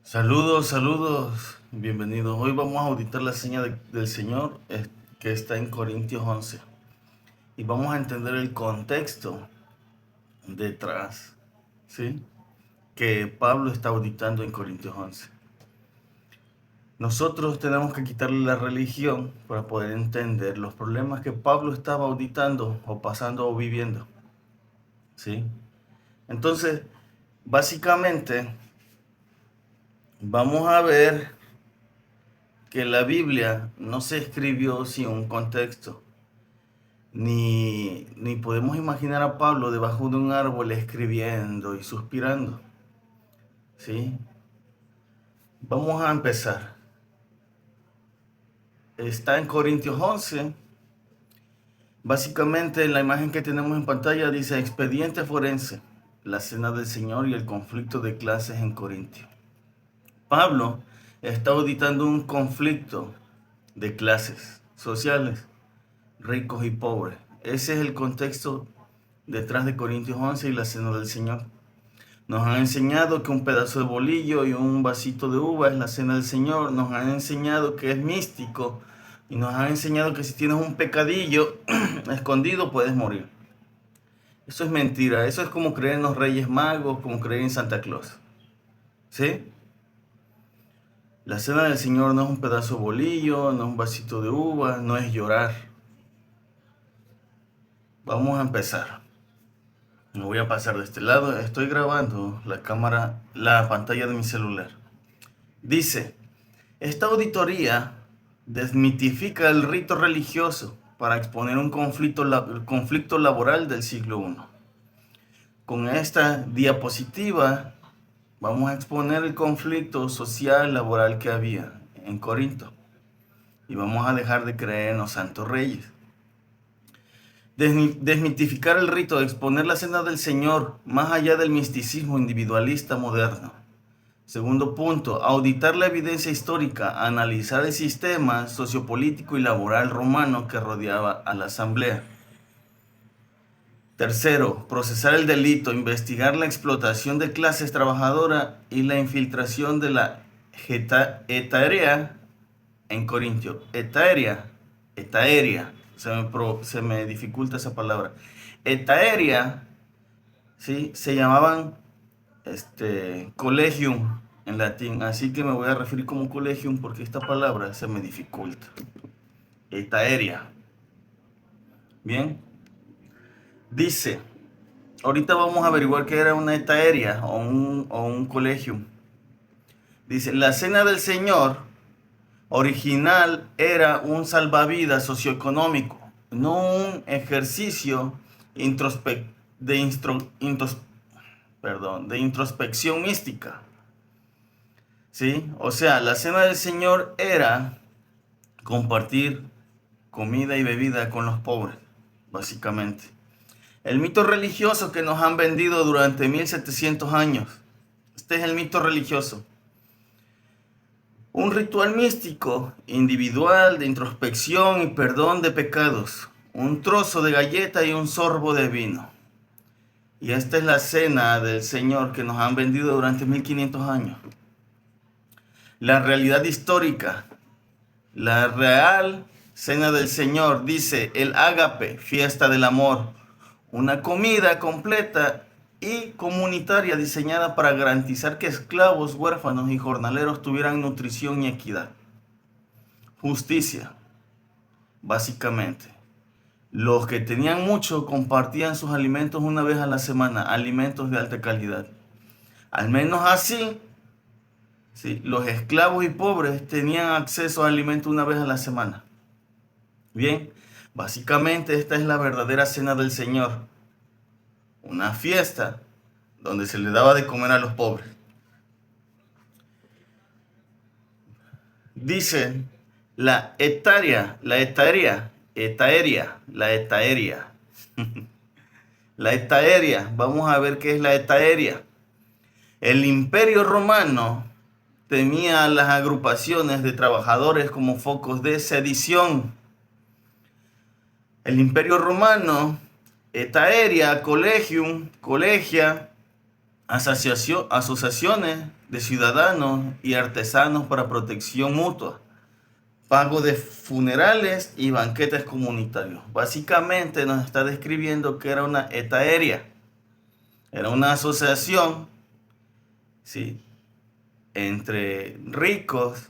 Saludos, saludos, bienvenidos. Hoy vamos a auditar la seña del Señor que está en Corintios 11 y vamos a entender el contexto detrás, ¿sí? Que Pablo está auditando en Corintios 11. Nosotros tenemos que quitarle la religión para poder entender los problemas que Pablo estaba auditando o pasando o viviendo, ¿sí? Entonces, básicamente, vamos a ver que la Biblia no se escribió sin un contexto, ni podemos imaginar a Pablo debajo de un árbol escribiendo y suspirando, ¿sí? Vamos a empezar. Está en Corintios 11. Básicamente la imagen que tenemos en pantalla dice expediente forense, la cena del Señor y el conflicto de clases en Corintio. Pablo está auditando un conflicto de clases sociales, ricos y pobres. Ese es el contexto detrás de Corintios 11 y la cena del Señor. Nos han enseñado que un pedazo de bolillo y un vasito de uva es la cena del Señor. Nos han enseñado que es místico y nos han enseñado que si tienes un pecadillo escondido puedes morir. Eso es mentira. Eso es como creer en los Reyes Magos, como creer en Santa Claus. ¿Sí? La cena del Señor no es un pedazo de bolillo, no es un vasito de uva, no es llorar. Vamos a empezar. Me voy a pasar de este lado. Estoy grabando la pantalla de mi celular. Dice, esta auditoría desmitifica el rito religioso para exponer un conflicto laboral del siglo I. Con esta diapositiva vamos a exponer el conflicto social laboral que había en Corinto y vamos a dejar de creer en los santos reyes. Desmitificar el rito, exponer la cena del Señor más allá del misticismo individualista moderno. Segundo punto, auditar la evidencia histórica, analizar el sistema sociopolítico y laboral romano que rodeaba a la asamblea. Tercero, procesar el delito, investigar la explotación de clases trabajadoras y la infiltración de la hetaeria en Corintio. Hetaeria, se me dificulta esa palabra. Hetaeria, ¿sí? Se llamaban collegium en latín, así que me voy a referir como collegium porque esta palabra se me dificulta. Hetaeria. Bien. Dice, ahorita vamos a averiguar qué era una hetaeria o un collegium. Dice, la cena del Señor original era un salvavidas socioeconómico, no un ejercicio de introspección mística. ¿Sí? O sea, la cena del Señor era compartir comida y bebida con los pobres, básicamente. El mito religioso que nos han vendido durante 1700 años. Este es el mito religioso. Un ritual místico, individual, de introspección y perdón de pecados. Un trozo de galleta y un sorbo de vino. Y esta es la cena del Señor que nos han vendido durante 1500 años. La realidad histórica, la real cena del Señor, dice el ágape, fiesta del amor, una comida completa y comunitaria diseñada para garantizar que esclavos, huérfanos y jornaleros tuvieran nutrición y equidad. Justicia, básicamente. Los que tenían mucho compartían sus alimentos una vez a la semana, alimentos de alta calidad. Al menos así, ¿sí? Los esclavos y pobres tenían acceso a alimentos una vez a la semana. Bien, básicamente esta es la verdadera cena del Señor. Una fiesta donde se le daba de comer a los pobres. Dice la hetaeria. La hetaeria, vamos a ver qué es la hetaeria. El Imperio Romano temía a las agrupaciones de trabajadores como focos de sedición. El Imperio Romano, hetaeria, collegium, colegia, asociaciones de ciudadanos y artesanos para protección mutua, pago de funerales y banquetes comunitarios. Básicamente nos está describiendo que era una etaeria, era una asociación, ¿sí?, entre ricos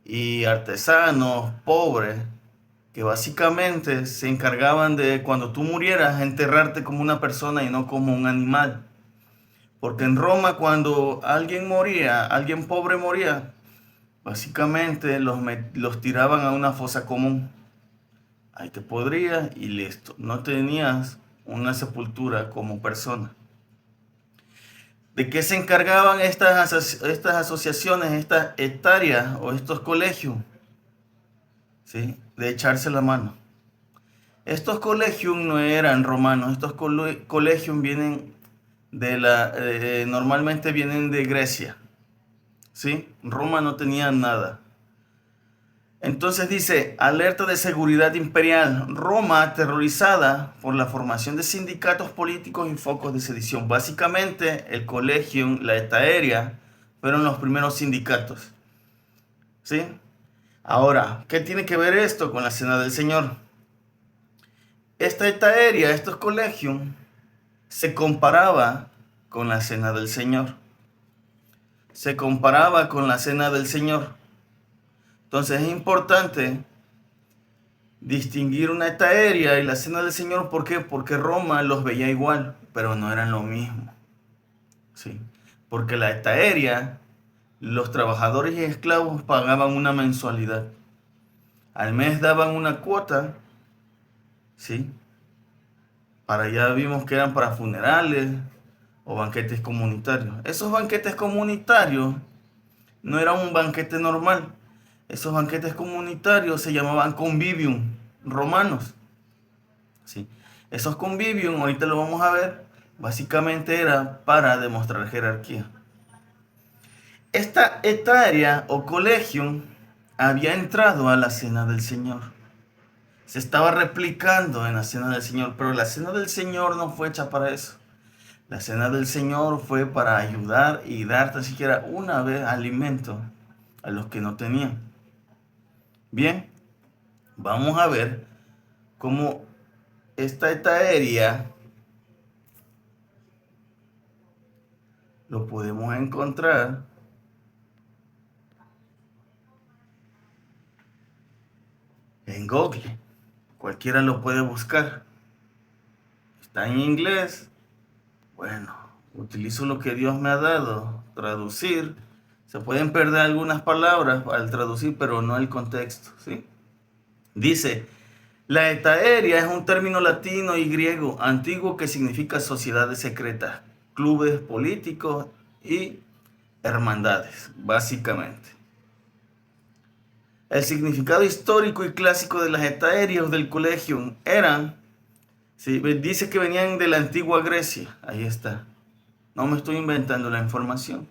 y artesanos pobres, que básicamente se encargaban de, cuando tú murieras, enterrarte como una persona y no como un animal. Porque en Roma, cuando alguien moría, alguien pobre moría, básicamente los tiraban a una fosa común. Ahí te podrías y listo. No tenías una sepultura como persona. ¿De qué se encargaban estas asociaciones, estas hectáreas o estos colegios? ¿Sí? De echarse la mano. Estos colegios no eran romanos, estos colegios vienen normalmente vienen de Grecia. ¿Sí? Roma no tenía nada. Entonces dice, alerta de seguridad imperial. Roma aterrorizada por la formación de sindicatos políticos y focos de sedición. Básicamente, el colegio, la etaeria, fueron los primeros sindicatos. ¿Sí? Ahora, ¿qué tiene que ver esto con la Cena del Señor? Esta etaeria, estos colegios, se comparaba con la Cena del Señor. Se comparaba con la Cena del Señor. Entonces es importante distinguir una etaeria y la Cena del Señor. ¿Por qué? Porque Roma los veía igual, pero no eran lo mismo. ¿Sí? Porque la etaeria, los trabajadores y esclavos pagaban una mensualidad. Al mes daban una cuota, ¿sí? Ya vimos que eran para funerales o banquetes comunitarios. Esos banquetes comunitarios no eran un banquete normal. Esos banquetes comunitarios se llamaban convivium romanos. ¿Sí? Esos convivium, ahorita lo vamos a ver, básicamente era para demostrar jerarquía. Esta etaria o colegium había entrado a la Cena del Señor. Se estaba replicando en la Cena del Señor, pero la Cena del Señor no fue hecha para eso. La Cena del Señor fue para ayudar y dar tan siquiera una vez alimento a los que no tenían. Bien, vamos a ver cómo esta etaeria lo podemos encontrar en Google. Cualquiera lo puede buscar. Está en inglés. Bueno, utilizo lo que Dios me ha dado. Traducir. Se pueden perder algunas palabras al traducir, pero no el contexto, ¿sí? Dice, la etaeria es un término latino y griego antiguo que significa sociedades secretas, clubes políticos y hermandades, básicamente. El significado histórico y clásico de las etaerias del colegio eran, ¿sí?, dice que venían de la antigua Grecia, ahí está, no me estoy inventando la información.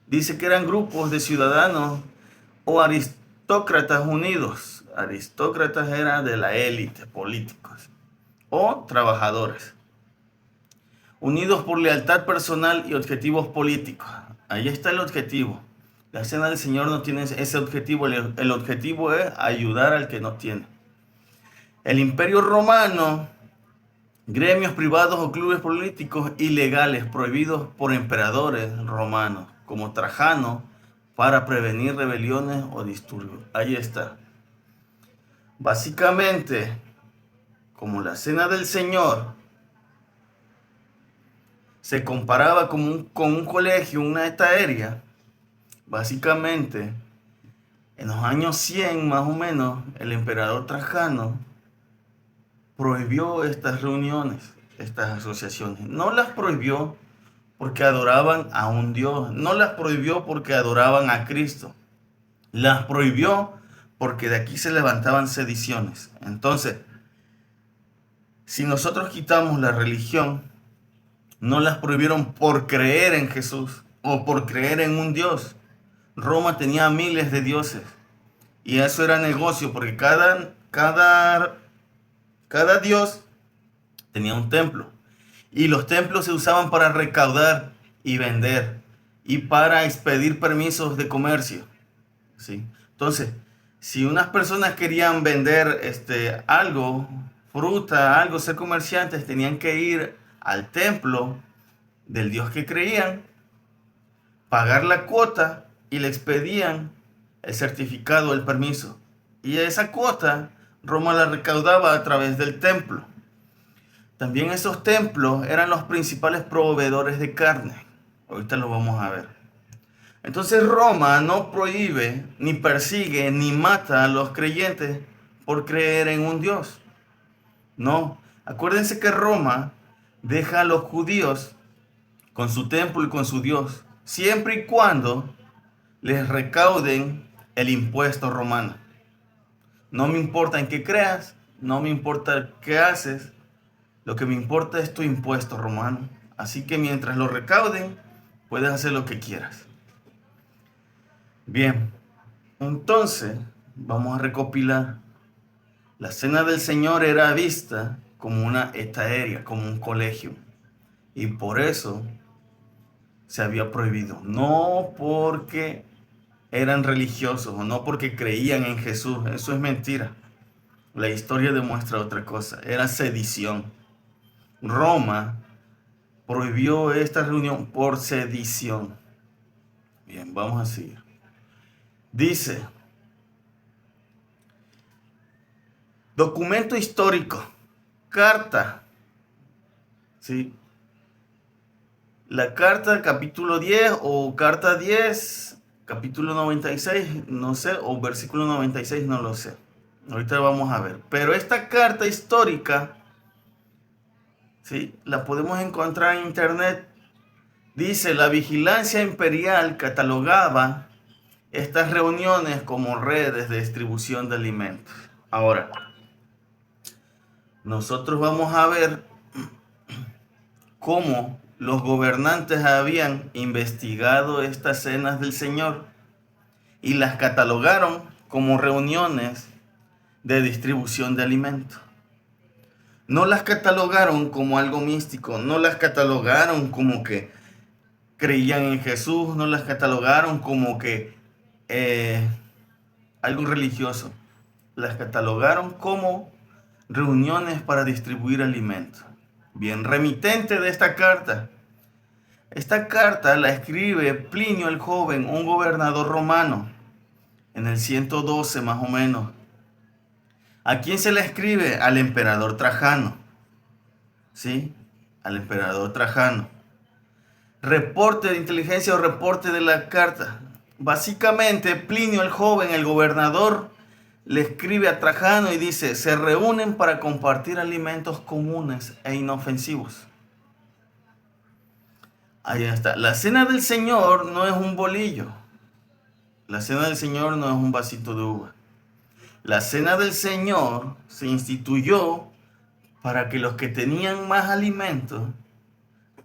Dice que eran grupos de ciudadanos o aristócratas unidos. Aristócratas eran de la élite, políticos o trabajadores, unidos por lealtad personal y objetivos políticos. Ahí está el objetivo. La Cena del Señor no tiene ese objetivo. El objetivo es ayudar al que no tiene. El Imperio Romano, gremios privados o clubes políticos ilegales prohibidos por emperadores romanos, como Trajano, para prevenir rebeliones o disturbios. Ahí está. Básicamente, como la Cena del Señor se comparaba con un colegio, una etaeria, básicamente, en los años 100 más o menos, el emperador Trajano prohibió estas reuniones, estas asociaciones. No las prohibió porque adoraban a un Dios, no las prohibió porque adoraban a Cristo, las prohibió porque de aquí se levantaban sediciones. Entonces, si nosotros quitamos la religión, no las prohibieron por creer en Jesús o por creer en un Dios. Roma tenía miles de dioses y eso era negocio porque cada dios tenía un templo. Y los templos se usaban para recaudar y vender y para expedir permisos de comercio. ¿Sí? Entonces, si unas personas querían vender algo, fruta, algo, ser comerciantes, tenían que ir al templo del Dios que creían, pagar la cuota y le expedían el certificado, el permiso. Y esa cuota Roma la recaudaba a través del templo. También esos templos eran los principales proveedores de carne. Ahorita lo vamos a ver. Entonces Roma no prohíbe, ni persigue, ni mata a los creyentes por creer en un Dios. No. Acuérdense que Roma deja a los judíos con su templo y con su Dios, siempre y cuando les recauden el impuesto romano. No me importa en qué creas, no me importa qué haces, lo que me importa es tu impuesto romano. Así que mientras lo recauden, puedes hacer lo que quieras. Bien, entonces vamos a recopilar. La cena del Señor era vista como una estaeria, como un colegio. Y por eso se había prohibido. No porque eran religiosos o no porque creían en Jesús. Eso es mentira. La historia demuestra otra cosa. Era sedición. Roma prohibió esta reunión por sedición. Bien, vamos a seguir. Dice, documento histórico, carta. ¿Sí? La carta capítulo 10 o carta 10, capítulo 96, no sé, o versículo 96, no lo sé. Ahorita vamos a ver. Pero esta carta histórica, ¿sí?, la podemos encontrar en internet. Dice, la vigilancia imperial catalogaba estas reuniones como redes de distribución de alimentos. Ahora, nosotros vamos a ver cómo los gobernantes habían investigado estas cenas del Señor y las catalogaron como reuniones de distribución de alimentos. No las catalogaron como algo místico, no las catalogaron como que creían en Jesús, no las catalogaron como que algo religioso. Las catalogaron como reuniones para distribuir alimentos. Bien, remitente de esta carta. Esta carta la escribe Plinio el Joven, un gobernador romano, en el 112 más o menos. ¿A quién se la escribe? Al emperador Trajano. ¿Sí? Al emperador Trajano. Reporte de inteligencia o reporte de la carta. Básicamente, Plinio el Joven, el gobernador, le escribe a Trajano y dice, se reúnen para compartir alimentos comunes e inofensivos. Ahí está. La cena del Señor no es un bolillo. La cena del Señor no es un vasito de uva. La cena del Señor se instituyó para que los que tenían más alimentos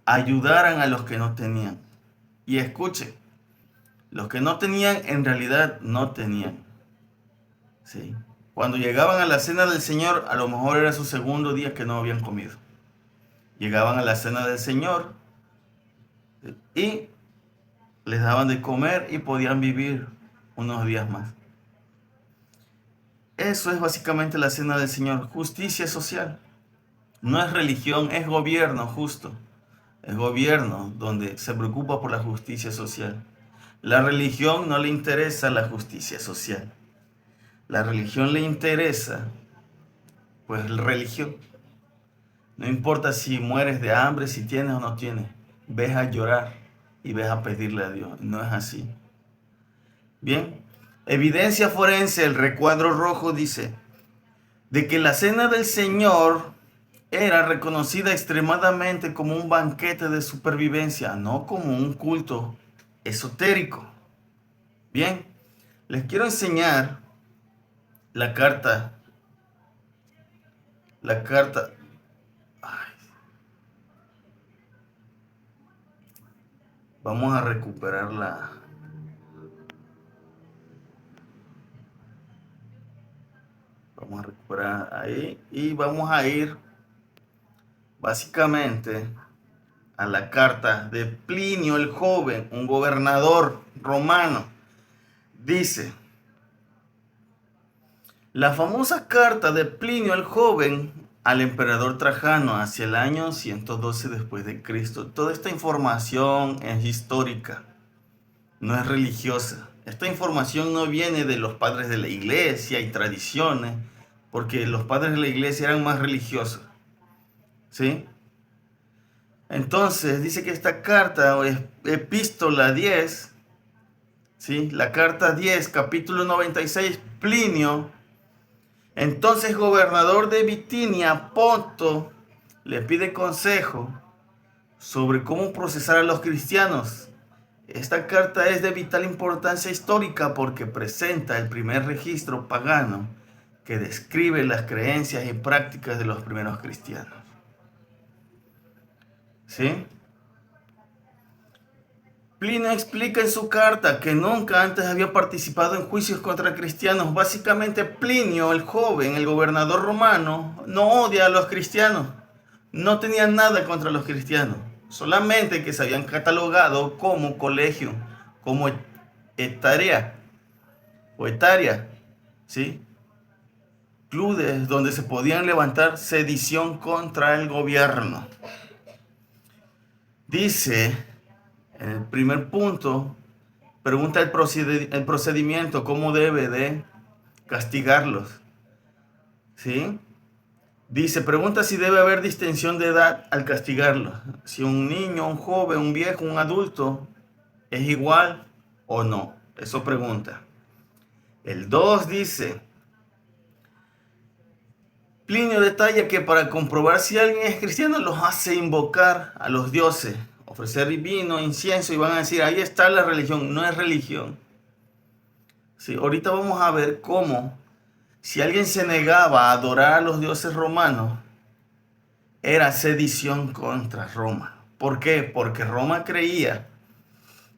ayudaran a los que no tenían. Y escuche, los que no tenían en realidad no tenían. ¿Sí? Cuando llegaban a la cena del Señor, a lo mejor era su segundo día que no habían comido. Llegaban a la cena del Señor y les daban de comer y podían vivir unos días más. Eso es básicamente la cena del Señor, justicia social. No es religión, es gobierno justo. Es gobierno donde se preocupa por la justicia social. La religión no le interesa la justicia social. La religión le interesa, pues, la religión. No importa si mueres de hambre, si tienes o no tienes. Ves a llorar y ves a pedirle a Dios. No es así. Bien. Evidencia forense, el recuadro rojo dice, de que la cena del Señor era reconocida extremadamente como un banquete de supervivencia, no como un culto esotérico. Bien, les quiero enseñar la carta. Ay, vamos a recuperarla. Vamos a recuperar ahí y vamos a ir básicamente a la carta de Plinio el Joven, un gobernador romano. Dice, la famosa carta de Plinio el Joven al emperador Trajano hacia el año 112 después de Cristo. Toda esta información es histórica, no es religiosa. Esta información no viene de los padres de la iglesia y tradiciones, porque los padres de la iglesia eran más religiosos, ¿sí? Entonces dice que esta carta, o epístola 10, ¿sí? La carta 10, capítulo 96, Plinio, entonces gobernador de Bitinia, Ponto, le pide consejo sobre cómo procesar a los cristianos. Esta carta es de vital importancia histórica porque presenta el primer registro pagano que describe las creencias y prácticas de los primeros cristianos. ¿Sí? Plinio explica en su carta que nunca antes había participado en juicios contra cristianos. Básicamente Plinio, el joven, el gobernador romano, no odia a los cristianos. No tenía nada contra los cristianos. Solamente que se habían catalogado como colegio, como etaria, ¿sí? Clubes donde se podían levantar sedición contra el gobierno. Dice, en el primer punto, pregunta el procedimiento, cómo debe de castigarlos. ¿Sí? Dice, pregunta si debe haber distinción de edad al castigarlos. Si un niño, un joven, un viejo, un adulto es igual o no. Eso pregunta. El 2 dice, Plinio detalla que para comprobar si alguien es cristiano los hace invocar a los dioses, ofrecer vino, incienso y van a decir, ahí está la religión. No es religión. Sí, ahorita vamos a ver cómo si alguien se negaba a adorar a los dioses romanos, era sedición contra Roma. ¿Por qué? Porque Roma creía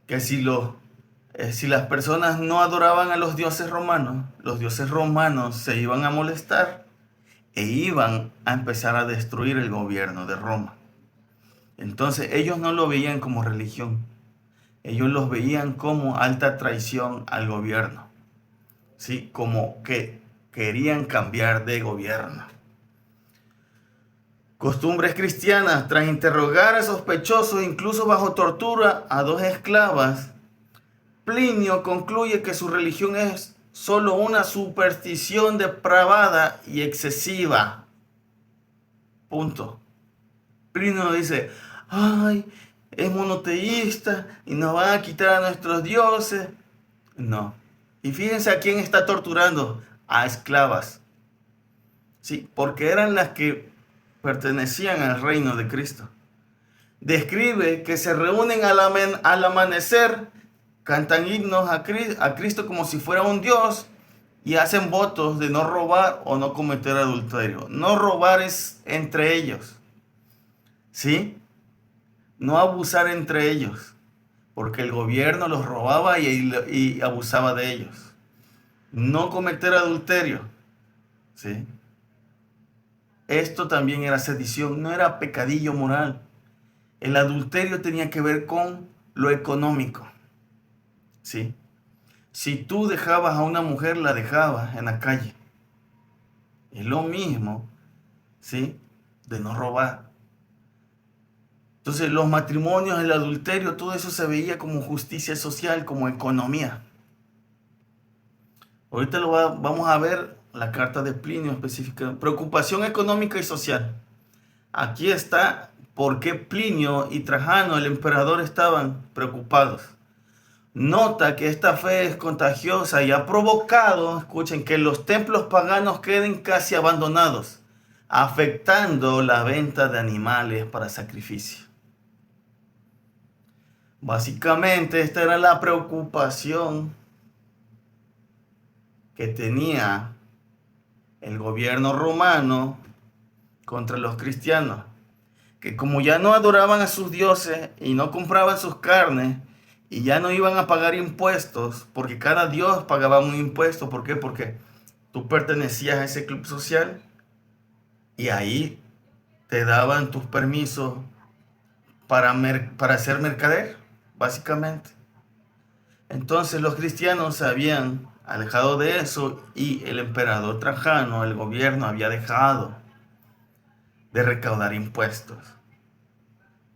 que si las personas no adoraban a los dioses romanos se iban a molestar e iban a empezar a destruir el gobierno de Roma. Entonces ellos no lo veían como religión, ellos los veían como alta traición al gobierno, ¿sí? Como que querían cambiar de gobierno. Costumbres cristianas. Tras interrogar a sospechosos, incluso bajo tortura, a dos esclavas, Plinio concluye que su religión es solo una superstición depravada y excesiva. Punto. Plinio dice, ay, es monoteísta y nos van a quitar a nuestros dioses. No. Y fíjense a quién está torturando. A esclavas. Sí, porque eran las que pertenecían al reino de Cristo. Describe que se reúnen al amanecer, cantan himnos a Cristo como si fuera un Dios y hacen votos de no robar o no cometer adulterio. No robar es entre ellos, ¿sí? No abusar entre ellos, porque el gobierno los robaba y abusaba de ellos. No cometer adulterio, ¿sí? Esto también era sedición, no era pecadillo moral. El adulterio tenía que ver con lo económico, ¿sí? Si tú dejabas a una mujer, la dejabas en la calle. Es lo mismo, ¿sí? De no robar. Entonces los matrimonios, el adulterio, todo eso se veía como justicia social, como economía. Ahorita vamos a ver la carta de Plinio específica. Preocupación económica y social. Aquí está por qué Plinio y Trajano, el emperador, estaban preocupados. Nota que esta fe es contagiosa y ha provocado, escuchen, que los templos paganos queden casi abandonados, afectando la venta de animales para sacrificio. Básicamente esta era la preocupación que tenía el gobierno romano contra los cristianos, que como ya no adoraban a sus dioses y no compraban sus carnes y ya no iban a pagar impuestos, porque cada dios pagaba un impuesto. ¿Por qué? Porque tú pertenecías a ese club social y ahí te daban tus permisos para ser mercader, básicamente. Entonces los cristianos se habían alejado de eso y el emperador Trajano, el gobierno, había dejado de recaudar impuestos.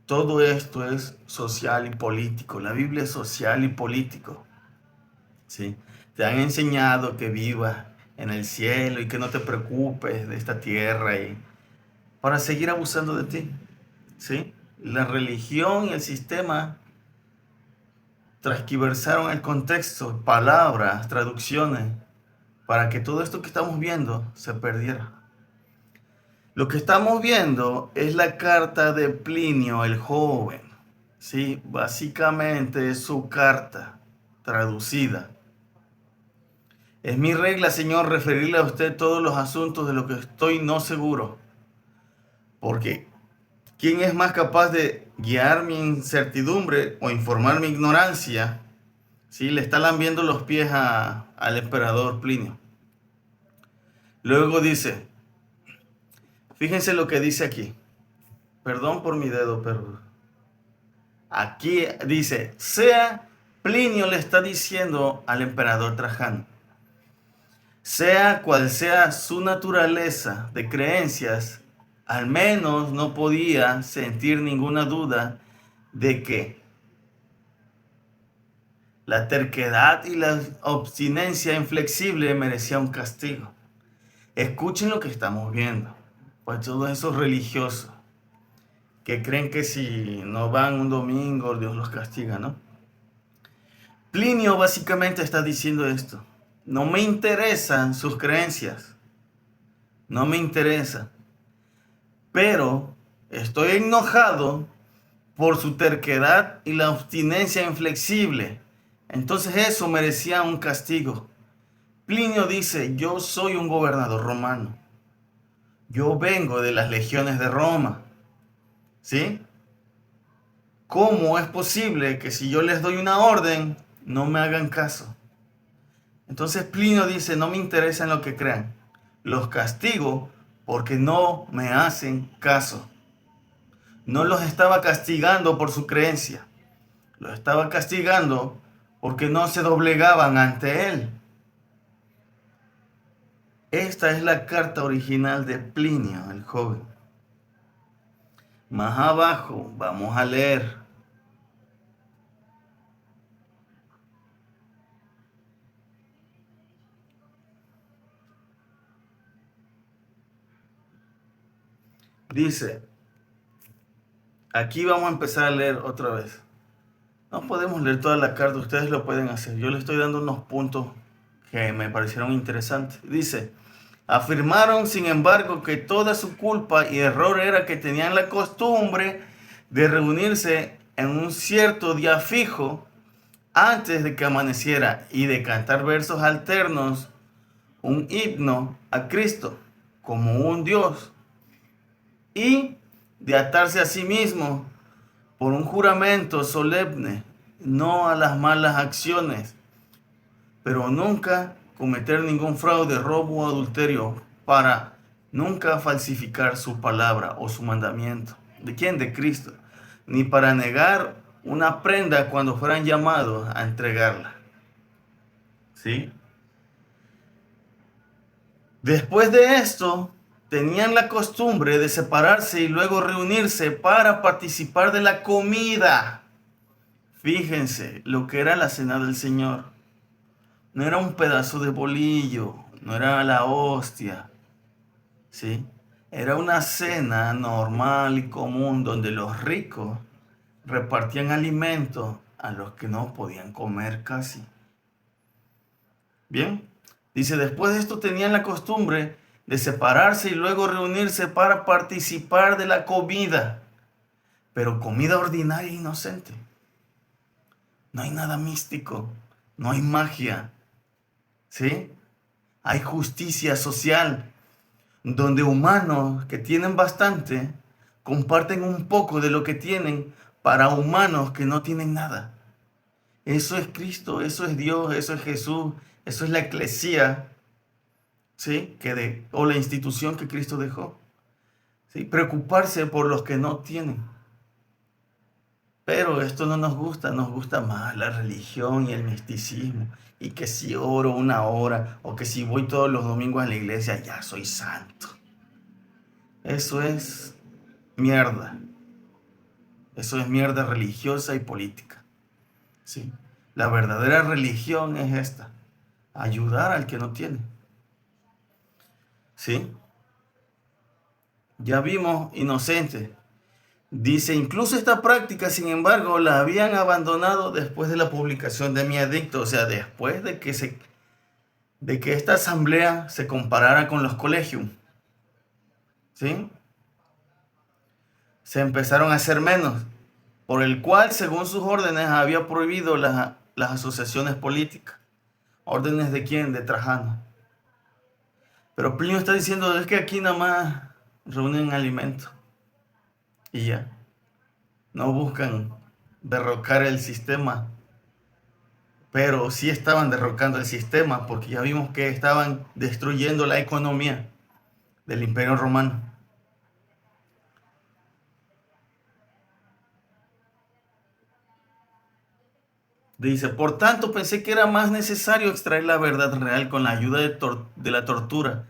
Todo esto es social y político. La Biblia es social y político. ¿Sí? Te han enseñado que vivas en el cielo y que no te preocupes de esta tierra y para seguir abusando de ti. ¿Sí? La religión y el sistema transquiversaron el contexto, palabras, traducciones, para que todo esto que estamos viendo se perdiera. Lo que estamos viendo es la carta de Plinio el Joven. ¿Sí? Básicamente es su carta traducida. Es mi regla, Señor, referirle a usted todos los asuntos de lo que estoy no seguro. Porque ¿quién es más capaz de guiar mi incertidumbre o informar mi ignorancia? Sí, le está lambiendo los pies al emperador Plinio. Luego dice, fíjense lo que dice aquí. Perdón por mi dedo, pero aquí dice, Plinio le está diciendo al emperador Trajano, sea cual sea su naturaleza de creencias, al menos no podía sentir ninguna duda de que la terquedad y la obstinencia inflexible merecía un castigo. Escuchen lo que estamos viendo. Pues todos esos religiosos que creen que si no van un domingo, Dios los castiga, ¿no? Plinio básicamente está diciendo esto. No me interesan sus creencias. No me interesa. Pero estoy enojado por su terquedad y la obstinencia inflexible. Entonces eso merecía un castigo. Plinio dice, yo soy un gobernador romano. Yo vengo de las legiones de Roma. ¿Sí? ¿Cómo es posible que si yo les doy una orden, no me hagan caso? Entonces Plinio dice, no me interesa en lo que crean. Los castigo porque no me hacen caso. No los estaba castigando por su creencia. Los estaba castigando porque no se doblegaban ante él. Esta es la carta original de Plinio el Joven. Más abajo vamos a leer. Dice, aquí vamos a empezar a leer otra vez. No podemos leer toda la carta, ustedes lo pueden hacer. Yo les estoy dando unos puntos que me parecieron interesantes. Dice, afirmaron sin embargo que toda su culpa y error era que tenían la costumbre de reunirse en un cierto día fijo antes de que amaneciera y de cantar versos alternos, un himno a Cristo como un Dios y de atarse a sí mismo por un juramento solemne, no a las malas acciones, pero nunca cometer ningún fraude, robo o adulterio, para nunca falsificar su palabra o su mandamiento. ¿De quién? De Cristo. Ni para negar una prenda cuando fueran llamados a entregarla. ¿Sí? Después de esto, tenían la costumbre de separarse y luego reunirse para participar de la comida. Fíjense lo que era la cena del Señor. No era un pedazo de bolillo, no era la hostia, ¿sí? Era una cena normal y común donde los ricos repartían alimentos a los que no podían comer casi. Bien, dice, después de esto tenían la costumbre de separarse y luego reunirse para participar de la comida, pero comida ordinaria e inocente. No hay nada místico, no hay magia, ¿sí? Hay justicia social, donde humanos que tienen bastante comparten un poco de lo que tienen para humanos que no tienen nada. Eso es Cristo, eso es Dios, eso es Jesús, eso es la eclesía, ¿sí? O la institución que Cristo dejó. ¿sí? Preocuparse por los que no tienen. Pero esto no nos gusta más la religión y el misticismo. Y que si oro una hora o que si voy todos los domingos a la iglesia, ya soy santo. Eso es mierda. Eso es mierda religiosa y política. ¿Sí? La verdadera religión es esta: ayudar al que no tiene. ¿Sí? Ya vimos inocentes. Dice, incluso esta práctica, sin embargo, la habían abandonado después de la publicación de Mi Edicto, o sea, después de que esta asamblea se comparara con los colegios. ¿Sí? Se empezaron a hacer menos, por el cual, según sus órdenes, había prohibido las asociaciones políticas. ¿Órdenes de quién? De Trajano. Pero Plinio está diciendo, es que aquí nada más reúnen alimento y ya. No buscan derrocar el sistema, pero sí estaban derrocando el sistema, porque ya vimos que estaban destruyendo la economía del Imperio Romano. Dice, por tanto pensé que era más necesario extraer la verdad real con la ayuda de la tortura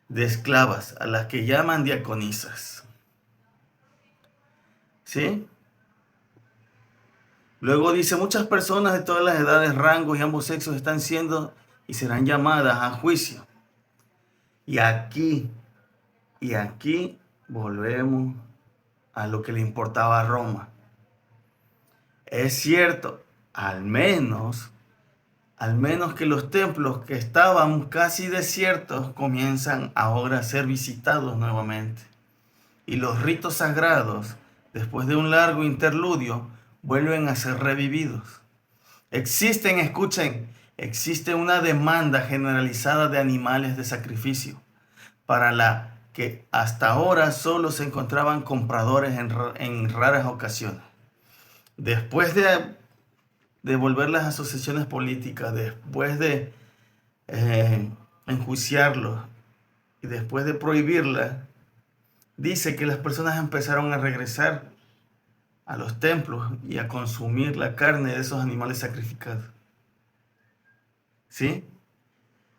de esclavas, a las que llaman diaconisas. ¿Sí? Luego dice, muchas personas de todas las edades, rangos y ambos sexos están siendo y serán llamadas a juicio. Y aquí volvemos a lo que le importaba a Roma. Es cierto, al menos que los templos que estaban casi desiertos comienzan ahora a ser visitados nuevamente. Y los ritos sagrados, después de un largo interludio, vuelven a ser revividos. Existe una demanda generalizada de animales de sacrificio, para la que hasta ahora solo se encontraban compradores en raras ocasiones. Después de devolver las asociaciones políticas, después de enjuiciarlos y después de prohibirlas, dice que las personas empezaron a regresar a los templos y a consumir la carne de esos animales sacrificados. ¿Sí?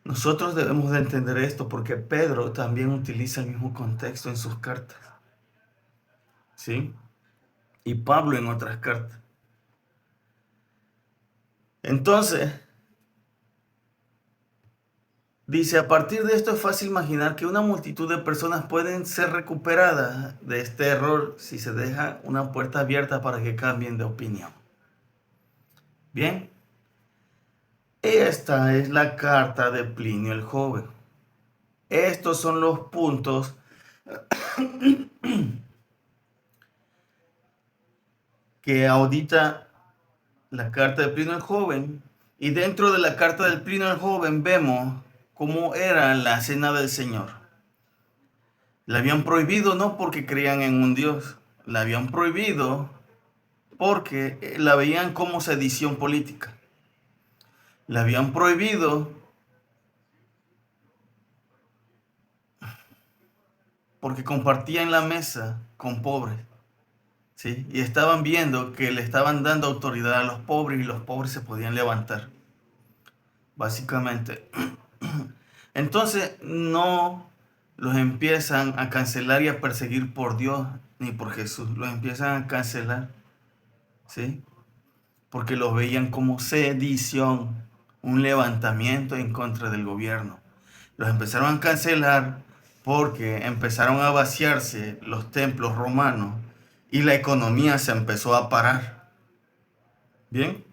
Nosotros debemos de entender esto porque Pedro también utiliza el mismo contexto en sus cartas. ¿Sí? Y Pablo en otras cartas. Entonces, dice, a partir de esto es fácil imaginar que una multitud de personas pueden ser recuperadas de este error si se deja una puerta abierta para que cambien de opinión. Bien, esta es la carta de Plinio el Joven. Estos son los puntos que audita la carta de Plinio el Joven. Y dentro de la carta del Plinio el Joven vemos cómo era la cena del Señor. La habían prohibido no porque creían en un Dios, la habían prohibido porque la veían como sedición política. La habían prohibido porque compartían la mesa con pobres. ¿Sí? Y estaban viendo que le estaban dando autoridad a los pobres y los pobres se podían levantar. Básicamente. Entonces no los empiezan a cancelar y a perseguir por Dios ni por Jesús. Los empiezan a cancelar. ¿Sí? Porque los veían como sedición, un levantamiento en contra del gobierno. Los empezaron a cancelar porque empezaron a vaciarse los templos romanos y la economía se empezó a parar. ¿Bien?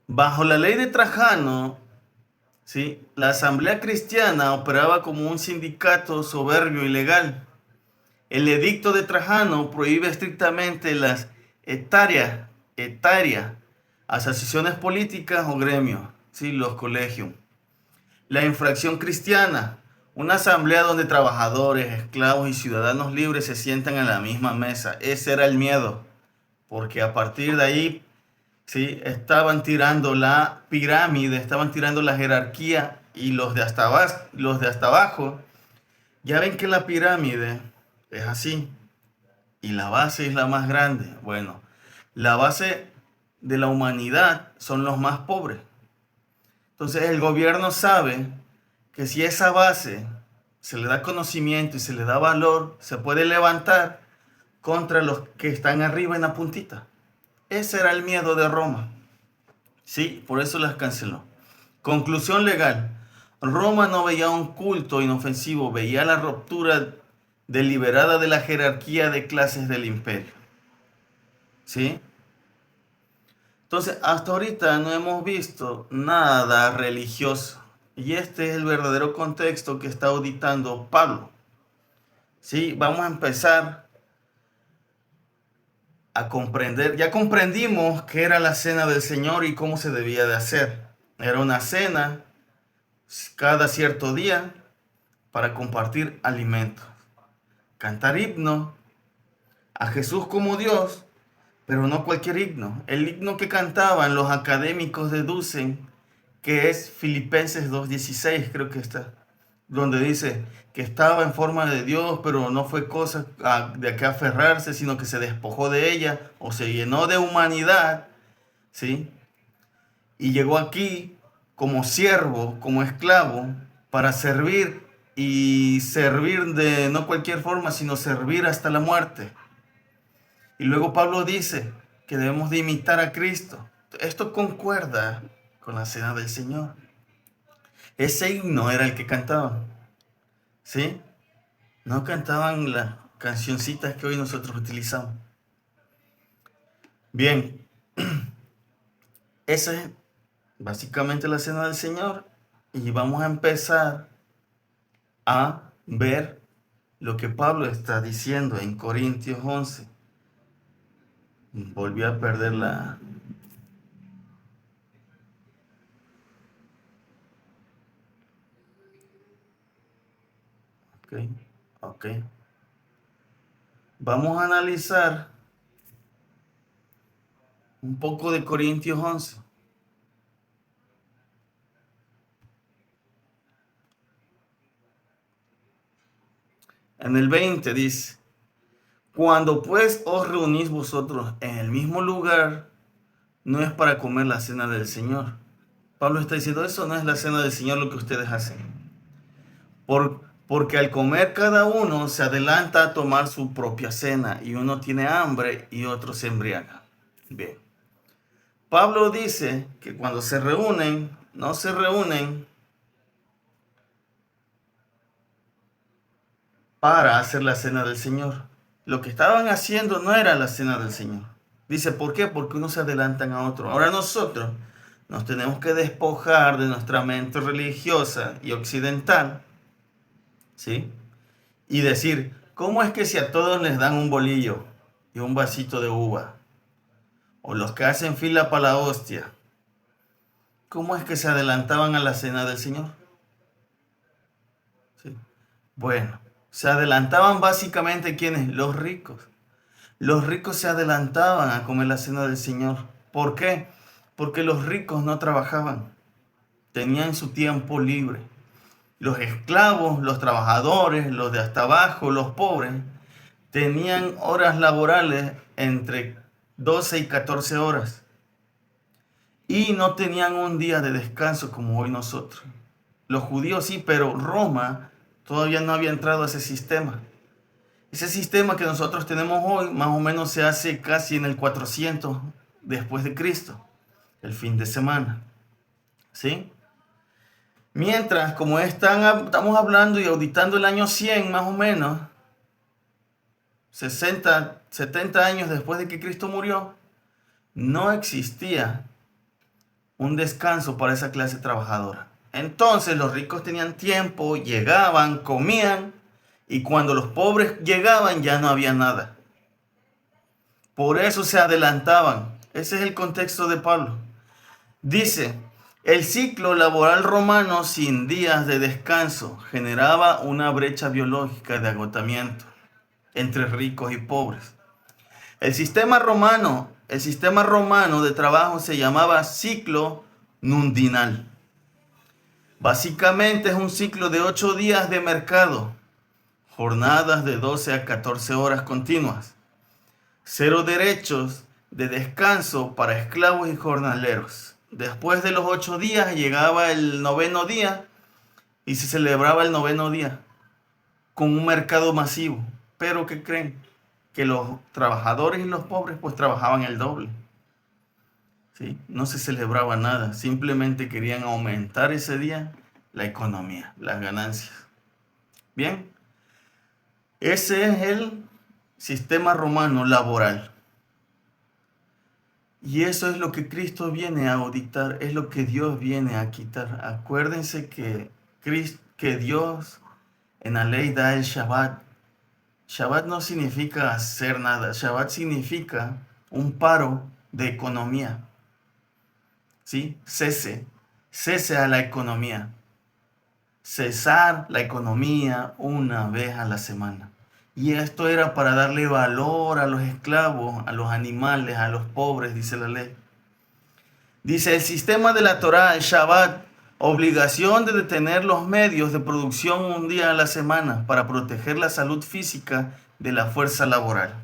Bajo la ley de Trajano, ¿sí?, la Asamblea Cristiana operaba como un sindicato soberbio y ilegal. El edicto de Trajano prohíbe estrictamente las etarias, asociaciones políticas o gremios, ¿sí?, los colegios. La infracción cristiana, una asamblea donde trabajadores, esclavos y ciudadanos libres se sientan en la misma mesa. Ese era el miedo, porque a partir de ahí, ¿sí?, estaban tirando la pirámide, estaban tirando la jerarquía y los de hasta abajo Ya ven que la pirámide es así y la base es la más grande. Bueno, la base de la humanidad son los más pobres. Entonces el gobierno sabe que si esa base se le da conocimiento y se le da valor, se puede levantar contra los que están arriba en la puntita. Ese era el miedo de Roma. Sí, por eso las canceló. Conclusión legal. Roma no veía un culto inofensivo, veía la ruptura deliberada de la jerarquía de clases del imperio. ¿Sí? Entonces, hasta ahorita no hemos visto nada religioso. Y este es el verdadero contexto que está auditando Pablo. ¿Sí? Vamos a empezar a comprender. Ya comprendimos qué era la cena del Señor y cómo se debía de hacer. Era una cena cada cierto día para compartir alimentos. Cantar himno a Jesús como Dios, pero no cualquier himno. El himno que cantaban los académicos deducen que es Filipenses 2:16, creo que está, donde dice que estaba en forma de Dios, pero no fue cosa de que aferrarse, sino que se despojó de ella o se llenó de humanidad, ¿sí? Y llegó aquí como siervo, como esclavo, para servir y servir de no cualquier forma, sino servir hasta la muerte. Y luego Pablo dice que debemos de imitar a Cristo. Esto concuerda con la cena del Señor. Ese himno era el que cantaban, ¿sí? No cantaban las cancioncitas que hoy nosotros utilizamos. Bien, esa es básicamente la cena del Señor. Y vamos a empezar a ver lo que Pablo está diciendo en Corintios 11. Volví a perder la... Ok. Vamos a analizar un poco de Corintios 11. En el 20 dice: cuando pues os reunís vosotros en el mismo lugar, no es para comer la cena del Señor. Pablo está diciendo, eso no es la cena del Señor lo que ustedes hacen. Porque al comer cada uno se adelanta a tomar su propia cena, y uno tiene hambre y otro se embriaga. Bien. Pablo dice que cuando se reúnen, no se reúnen para hacer la cena del Señor. Lo que estaban haciendo no era la cena del Señor. Dice, ¿por qué? Porque unos se adelantan a otro. Ahora nosotros nos tenemos que despojar de nuestra mente religiosa y occidental, ¿sí? Y decir, ¿cómo es que si a todos les dan un bolillo y un vasito de uva? O los que hacen fila para la hostia, ¿cómo es que se adelantaban a la cena del Señor? ¿Sí? Bueno, se adelantaban básicamente ¿quiénes? Los ricos. Los ricos se adelantaban a comer la cena del Señor. ¿Por qué? Porque los ricos no trabajaban, tenían su tiempo libre. Los esclavos, los trabajadores, los de hasta abajo, los pobres, tenían horas laborales entre 12 y 14 horas. Y no tenían un día de descanso como hoy nosotros. Los judíos sí, pero Roma todavía no había entrado a ese sistema. Ese sistema que nosotros tenemos hoy más o menos se hace casi en el 400 después de Cristo, el fin de semana. ¿Sí? Mientras, como estamos hablando y auditando el año 100 más o menos, 60, 70 años después de que Cristo murió, no existía un descanso para esa clase trabajadora. Entonces los ricos tenían tiempo, llegaban, comían, y cuando los pobres llegaban ya no había nada. Por eso se adelantaban. Ese es el contexto de Pablo. Dice, el ciclo laboral romano sin días de descanso generaba una brecha biológica de agotamiento entre ricos y pobres. El sistema romano de trabajo se llamaba ciclo nundinal. Básicamente es un ciclo de 8 días de mercado, jornadas de 12 a 14 horas continuas, 0 derechos de descanso para esclavos y jornaleros. Después de los 8 días llegaba el 9º día y se celebraba el 9º día con un mercado masivo. Pero ¿qué creen? Que los trabajadores y los pobres pues trabajaban el doble. ¿Sí? No se celebraba nada, simplemente querían aumentar ese día la economía, las ganancias. Bien, ese es el sistema romano laboral. Y eso es lo que Cristo viene a auditar, es lo que Dios viene a quitar. Acuérdense que Dios en la ley da el Shabbat. Shabbat no significa hacer nada, Shabbat significa un paro de economía. ¿Sí? Cese a la economía. Cesar la economía una vez a la semana. Y esto era para darle valor a los esclavos, a los animales, a los pobres, dice la ley. Dice el sistema de la Torá, el Shabbat, obligación de detener los medios de producción un día a la semana para proteger la salud física de la fuerza laboral,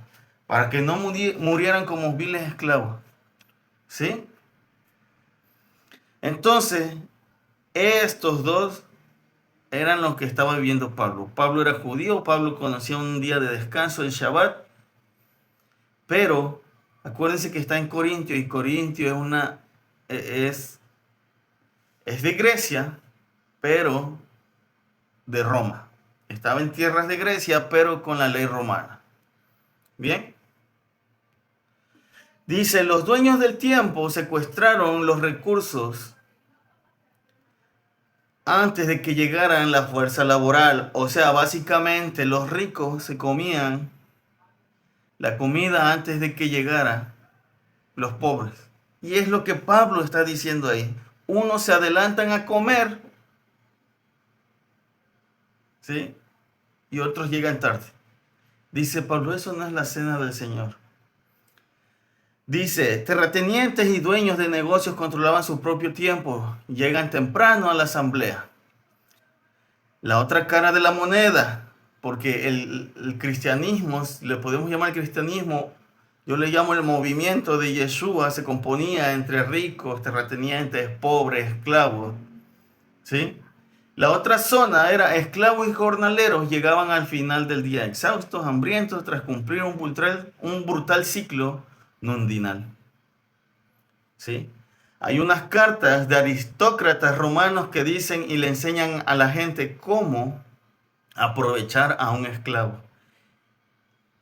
para que no murieran como viles esclavos. ¿Sí? Entonces, estos dos eran los que estaba viviendo Pablo. Pablo era judío, Pablo conocía un día de descanso, el Shabbat, pero acuérdense que está en Corintio, y Corintio es de Grecia, pero de Roma. Estaba en tierras de Grecia, pero con la ley romana. Bien. Dice, los dueños del tiempo secuestraron los recursos antes de que llegaran la fuerza laboral. O sea, básicamente los ricos se comían la comida antes de que llegaran los pobres. Y es lo que Pablo está diciendo ahí. Unos se adelantan a comer, ¿sí? Y otros llegan tarde. Dice Pablo, eso no es la cena del Señor. Dice, terratenientes y dueños de negocios controlaban su propio tiempo. Llegan temprano a la asamblea. La otra cara de la moneda, porque el cristianismo, le podemos llamar cristianismo, yo le llamo el movimiento de Yeshua, se componía entre ricos, terratenientes, pobres, esclavos. ¿Sí? La otra zona era esclavos y jornaleros, llegaban al final del día exhaustos, hambrientos, tras cumplir un brutal ciclo nundinal. ¿Sí? Hay unas cartas de aristócratas romanos que dicen y le enseñan a la gente cómo aprovechar a un esclavo.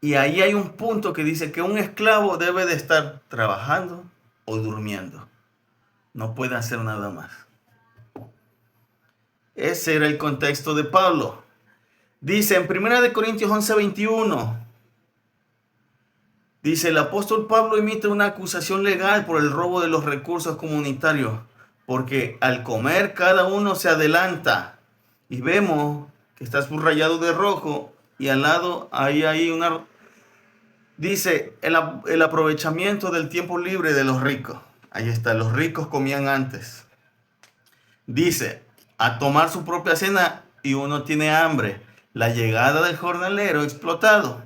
Y ahí hay un punto que dice que un esclavo debe de estar trabajando o durmiendo. No puede hacer nada más. Ese era el contexto de Pablo. Dice en 1 Corintios 11:21. Dice, el apóstol Pablo emite una acusación legal por el robo de los recursos comunitarios, porque al comer cada uno se adelanta. Y vemos que está subrayado de rojo y al lado hay una... Dice, el aprovechamiento del tiempo libre de los ricos. Ahí está, los ricos comían antes. Dice, a tomar su propia cena y uno tiene hambre. La llegada del jornalero explotado.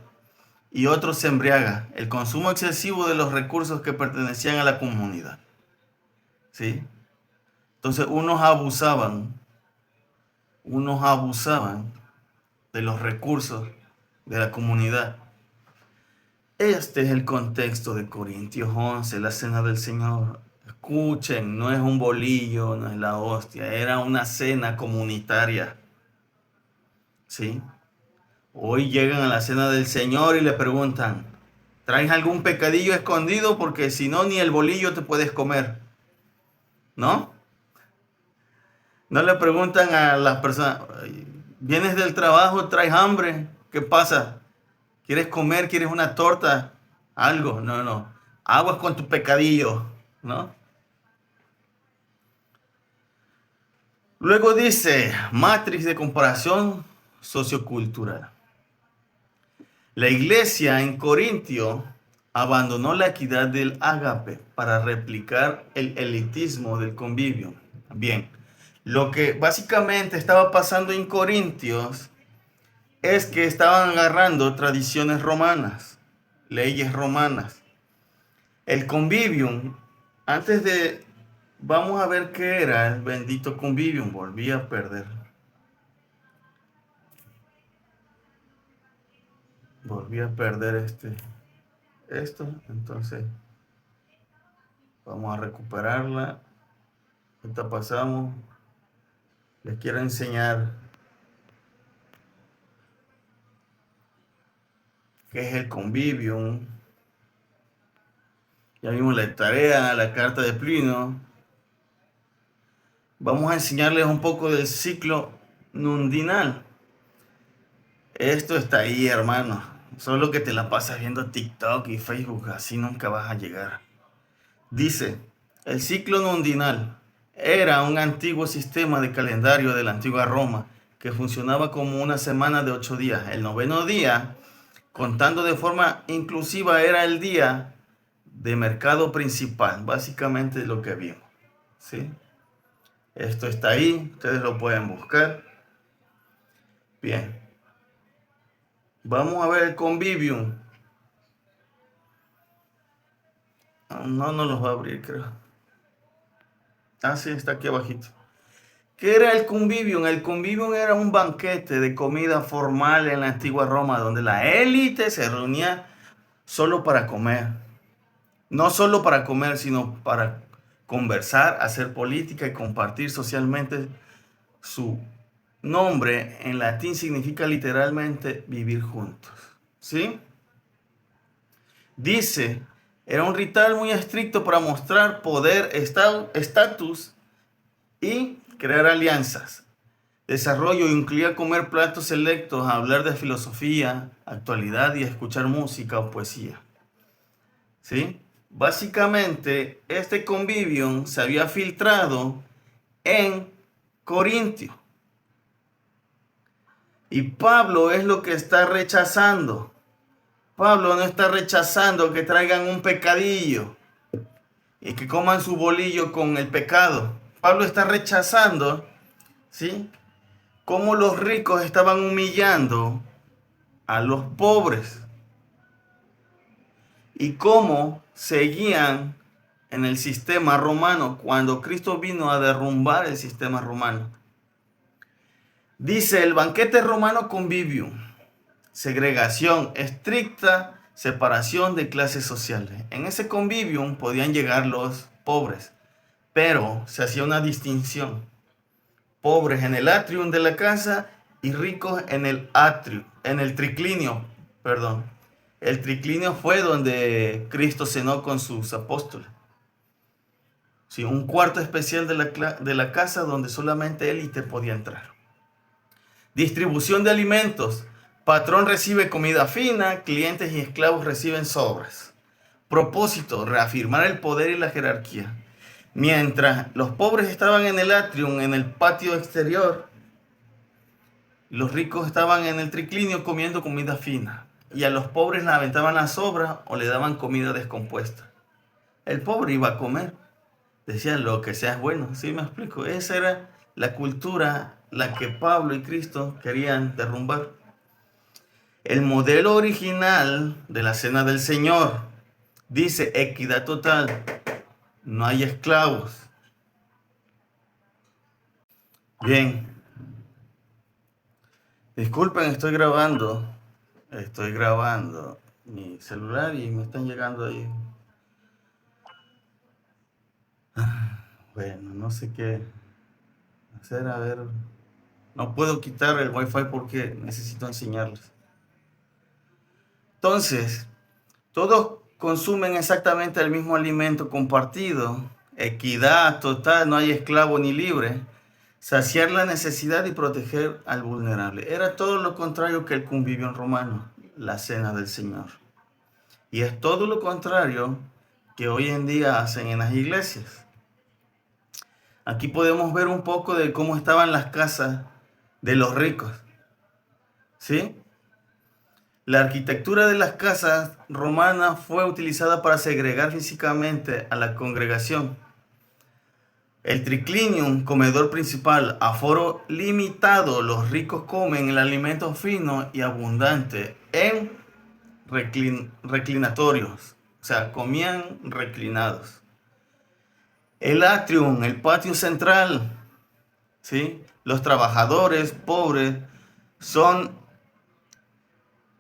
Y otro se embriaga, el consumo excesivo de los recursos que pertenecían a la comunidad. ¿Sí? Entonces unos abusaban de los recursos de la comunidad. Este es el contexto de Corintios 11, la cena del Señor. Escuchen, no es un bolillo, no es la hostia, era una cena comunitaria. ¿Sí? Hoy llegan a la cena del Señor y le preguntan, ¿traes algún pecadillo escondido? Porque si no, ni el bolillo te puedes comer. ¿No? No le preguntan a las personas, ¿vienes del trabajo? ¿Traes hambre? ¿Qué pasa? ¿Quieres comer? ¿Quieres una torta? Algo. No. Aguas con tu pecadillo. ¿No? Luego dice, matriz de comparación sociocultural. La iglesia en Corintio abandonó la equidad del ágape para replicar el elitismo del convivio. Bien, lo que básicamente estaba pasando en Corintios es que estaban agarrando tradiciones romanas, leyes romanas. El convivium, vamos a ver qué era el bendito convivium, volví a perder. Volví a perder esto, entonces vamos a recuperarla. Ahorita pasamos. Les quiero enseñar qué es el convivium. Ya vimos la tarea, la carta de Plinio. Vamos a enseñarles un poco del ciclo nundinal. Esto está ahí, hermano. Solo que te la pasas viendo TikTok y Facebook, así nunca vas a llegar. Dice, el ciclo nundinal era un antiguo sistema de calendario de la antigua Roma que funcionaba como una semana de 8 días. El noveno día, contando de forma inclusiva, era el día de mercado principal, básicamente lo que vimos, ¿sí? Esto está ahí, ustedes lo pueden buscar. Bien. Vamos a ver el convivium. No los va a abrir, creo. Ah, sí, está aquí abajito. ¿Qué era el convivium? El convivium era un banquete de comida formal en la antigua Roma, donde la élite se reunía solo para comer. No solo para comer, sino para conversar, hacer política y compartir socialmente. Su nombre en latín significa literalmente vivir juntos. ¿Sí? Dice, era un ritual muy estricto para mostrar poder, estatus y crear alianzas. Desarrollo incluía comer platos selectos, hablar de filosofía, actualidad y escuchar música o poesía. ¿Sí? Básicamente, este convivium se había filtrado en Corintio. Y Pablo es lo que está rechazando. Pablo no está rechazando que traigan un pecadillo y que coman su bolillo con el pecado. Pablo está rechazando, ¿sí?, cómo los ricos estaban humillando a los pobres y cómo seguían en el sistema romano cuando Cristo vino a derrumbar el sistema romano. Dice, el banquete romano convivium, segregación, estricta separación de clases sociales. En ese convivium podían llegar los pobres, pero se hacía una distinción. Pobres en el atrium de la casa y ricos en el atrio, en el triclinio, perdón. El triclinio fue donde Cristo cenó con sus apóstoles. Sí, un cuarto especial de la casa donde solamente élite podía entrar. Distribución de alimentos. Patrón recibe comida fina, clientes y esclavos reciben sobras. Propósito, reafirmar el poder y la jerarquía. Mientras los pobres estaban en el atrium, en el patio exterior, los ricos estaban en el triclinio comiendo comida fina. Y a los pobres les aventaban las sobras o le daban comida descompuesta. El pobre iba a comer. Decían lo que sea es bueno. ¿Sí me explico? Esa era la cultura la que Pablo y Cristo querían derrumbar. El modelo original de la Cena del Señor dice equidad total. No hay esclavos. Bien. Disculpen, estoy grabando mi celular y me están llegando ahí. Bueno, no sé qué hacer, a ver. No puedo quitar el Wi-Fi porque necesito enseñarles. Entonces, todos consumen exactamente el mismo alimento compartido. Equidad total, no hay esclavo ni libre. Saciar la necesidad y proteger al vulnerable. Era todo lo contrario que el convivio romano, la cena del Señor. Y es todo lo contrario que hoy en día hacen en las iglesias. Aquí podemos ver un poco de cómo estaban las casas de los ricos. ¿Sí? La arquitectura de las casas romanas fue utilizada para segregar físicamente a la congregación. El triclinium, comedor principal, aforo limitado. Los ricos comen el alimento fino y abundante en reclinatorios. O sea, comían reclinados. El atrium, el patio central, ¿sí? Los trabajadores pobres son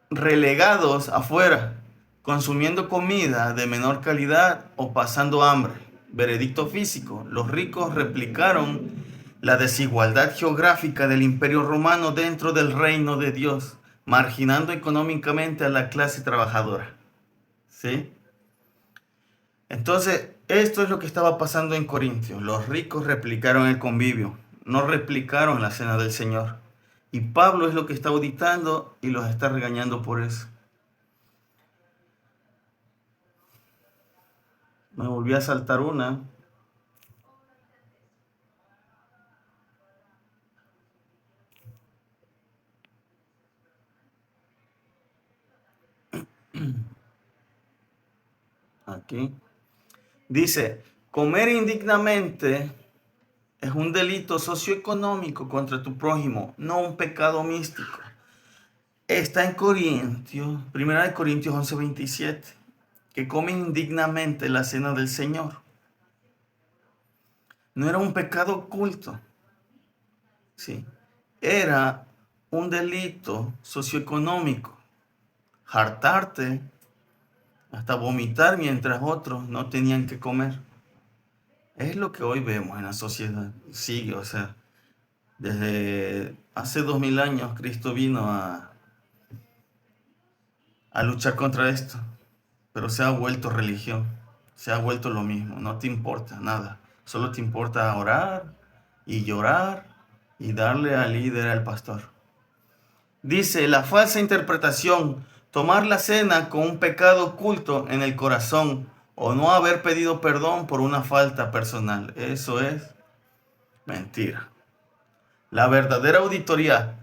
relegados afuera, consumiendo comida de menor calidad o pasando hambre. Veredicto físico. Los ricos replicaron la desigualdad geográfica del Imperio Romano dentro del reino de Dios, marginando económicamente a la clase trabajadora. ¿Sí? Entonces, esto es lo que estaba pasando en Corintios. Los ricos replicaron el convivio, no replicaron la cena del Señor. Y Pablo es lo que está auditando y los está regañando por eso. Me volví a saltar una. Aquí. Dice, comer indignamente es un delito socioeconómico contra tu prójimo, no un pecado místico. Está en Corintios, 1 Corintios 11:27, que comen indignamente la cena del Señor. No era un pecado oculto, ¿sí? Era un delito socioeconómico. Hartarte, hasta vomitar mientras otros no tenían que comer. Es lo que hoy vemos en la sociedad. Sigue, o sea, desde hace 2000 años Cristo vino a luchar contra esto, pero se ha vuelto religión, se ha vuelto lo mismo, no te importa nada, solo te importa orar y llorar y darle al líder, al pastor. Dice, la falsa interpretación, tomar la cena con un pecado oculto en el corazón o no haber pedido perdón por una falta personal. Eso es mentira. La verdadera auditoría,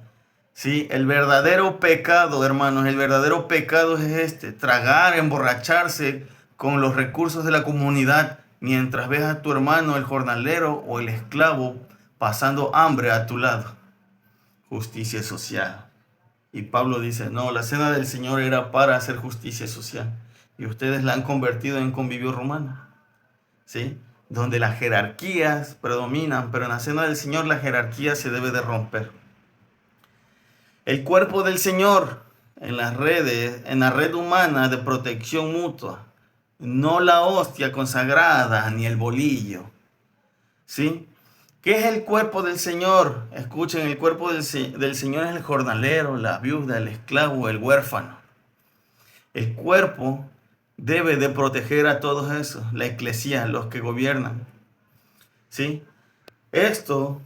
¿sí? El verdadero pecado, hermanos, el verdadero pecado es este: tragar, emborracharse con los recursos de la comunidad mientras ves a tu hermano, el jornalero o el esclavo, pasando hambre a tu lado. Justicia social. Y Pablo dice, no, la cena del Señor era para hacer justicia social. Y ustedes la han convertido en convivio romano, ¿sí? Donde las jerarquías predominan, pero en la cena del Señor la jerarquía se debe de romper. El cuerpo del Señor en las redes, en la red humana de protección mutua, no la hostia consagrada ni el bolillo, ¿sí? ¿Qué es el cuerpo del Señor? Escuchen, el cuerpo del Señor es el jornalero, la viuda, el esclavo, el huérfano. El cuerpo debe de proteger a todos esos, la eclesía, los que gobiernan, ¿sí? Esto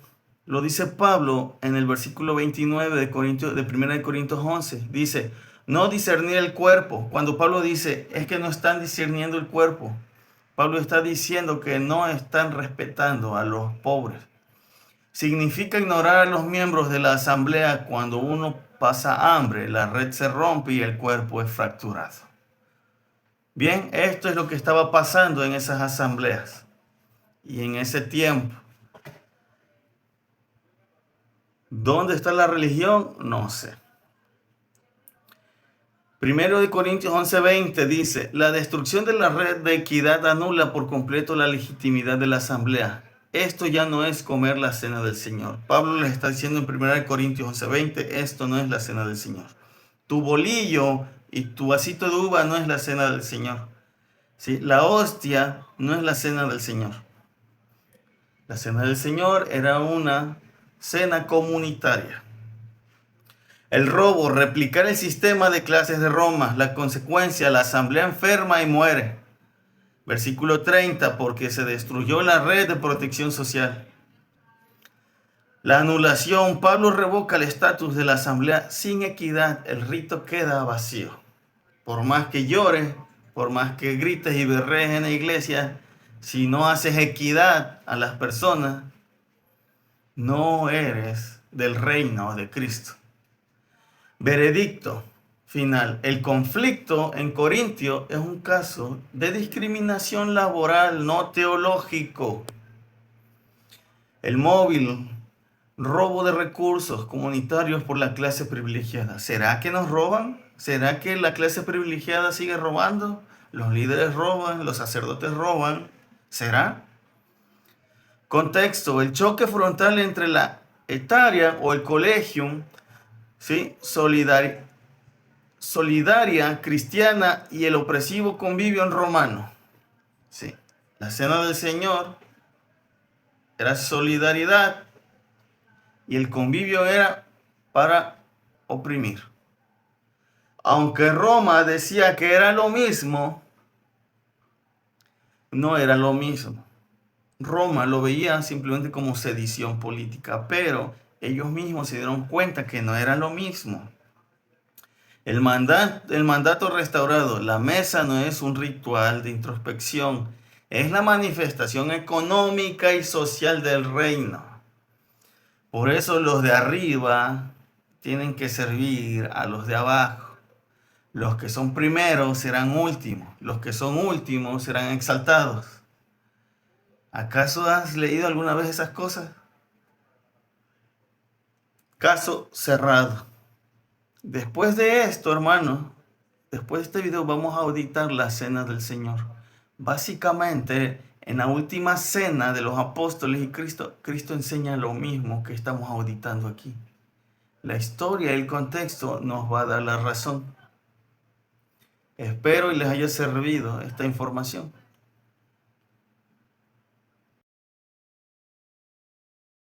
lo dice Pablo en el versículo 29 de 1 Corintios 11. Dice, no discernir el cuerpo. Cuando Pablo dice, es que no están discerniendo el cuerpo. Pablo está diciendo que no están respetando a los pobres. Significa ignorar a los miembros de la asamblea. Cuando uno pasa hambre, la red se rompe y el cuerpo es fracturado. Bien, esto es lo que estaba pasando en esas asambleas y en ese tiempo. ¿Dónde está la religión? No sé. 1 Corintios 11:20 dice, la destrucción de la red de equidad anula por completo la legitimidad de la asamblea. Esto ya no es comer la cena del Señor. Pablo les está diciendo en 1 Corintios 11:20, esto no es la cena del Señor. Tu bolillo y tu vasito de uva no es la cena del Señor. ¿Sí? La hostia no es la cena del Señor. La cena del Señor era una cena comunitaria. El robo, replicar el sistema de clases de Roma. La consecuencia, la asamblea enferma y muere. Versículo 30, porque se destruyó la red de protección social. La anulación, Pablo revoca el estatus de la asamblea sin equidad. El rito queda vacío. Por más que llores, por más que grites y berrees en la iglesia, si no haces equidad a las personas, no eres del reino de Cristo. Veredicto final. El conflicto en Corintio es un caso de discriminación laboral, no teológico. El móvil, robo de recursos comunitarios por la clase privilegiada. ¿Será que nos roban? ¿Será que la clase privilegiada sigue robando? Los líderes roban, los sacerdotes roban. ¿Será? Contexto, el choque frontal entre la etaria o el colegium, ¿sí? Solidaria cristiana y el opresivo convivio en romano. ¿Sí? La cena del Señor era solidaridad y el convivio era para oprimir. Aunque Roma decía que era lo mismo, no era lo mismo. Roma lo veía simplemente como sedición política, pero ellos mismos se dieron cuenta que no era lo mismo. El mandato restaurado, la mesa no es un ritual de introspección, es la manifestación económica y social del reino. Por eso los de arriba tienen que servir a los de abajo. Los que son primeros serán últimos, los que son últimos serán exaltados. ¿Acaso has leído alguna vez esas cosas? Caso cerrado. Después de esto, hermano, después de este video vamos a auditar la cena del Señor. Básicamente, en la última cena de los apóstoles y Cristo enseña lo mismo que estamos auditando aquí. La historia y el contexto nos va a dar la razón. Espero y les haya servido esta información.